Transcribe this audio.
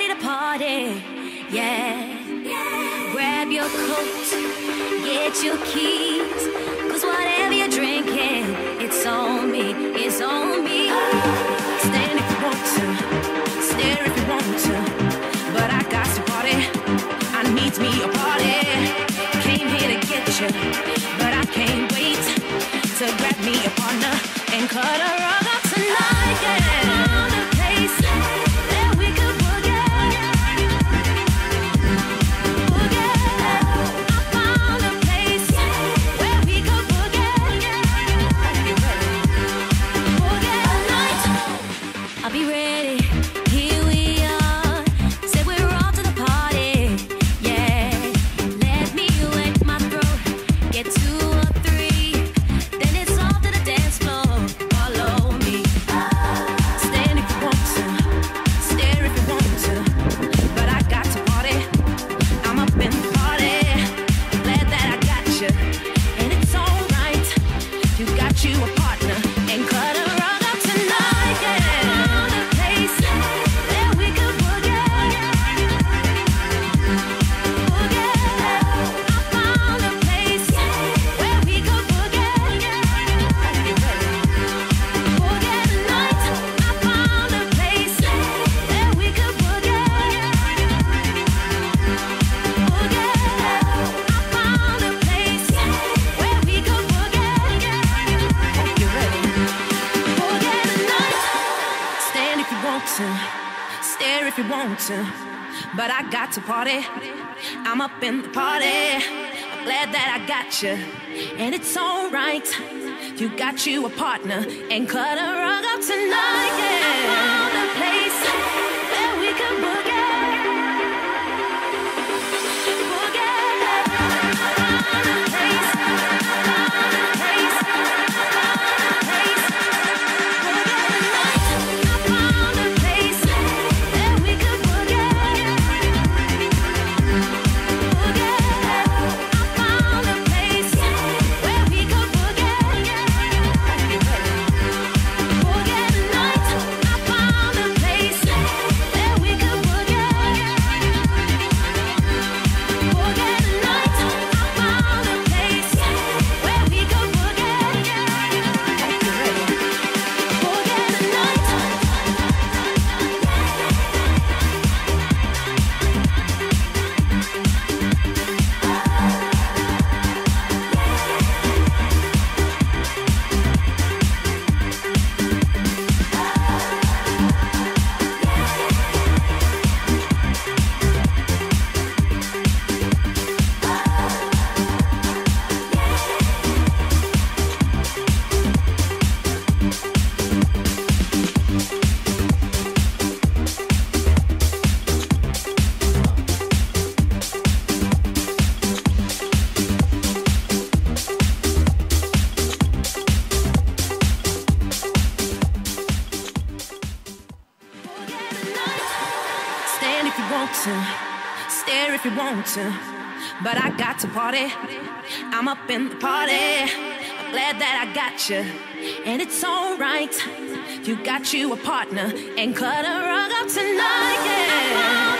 ready to party, yeah. Grab your coat, get your keys, 'cause whatever you're drinking, it's on me, it's on me. Stand if you want to, stare if you want to, but I got to party, I need me a party. Came here to get you, but I can't wait to grab me a partner and cut a rug up tonight, yeah. Found a place that we could boogie. I found a place where we could boogie. Boogie night. I'll be ready. Here we are. Say we're off to the party. Yeah. Let me wet my throat. Get 2 or 3. Then it's off to the dance floor. Follow me. Stand if you want to. Stare if you want to. But I got to party. I'm up in the party. I'm glad that I got you. And it's alright. You got you a partner. And cut a rug up tonight. Yeah. Found a place that we could boogie. Boogie. I found a place where we could boogie. Boogie tonight. I found a place that we could boogie. Boogie. I found a place where we could boogie. Hope you're ready. Boogie tonight. Stand if you want to, stare if you want to, but I got to party. I'm up in the party. I'm glad that I got you, and it's alright. You got you a partner, and cut a rug up tonight. Yeah. I found a place that we could boogie. Boogie. I found a place. Found a place. Found a place. Boogie tonight. I found a place that we could boogie. Boogie. I found a place where we could boogie. Boogie tonight. I found a place that we could boogie. Boogie tonight. I found a place where we could boogie. Hope you're ready. Boogie tonight. Stand if you want to, stare if you want to, but I got to party. I'm up in the party. I'm glad that I got you, and it's alright. You got you a partner, and cut a rug up tonight. Yeah.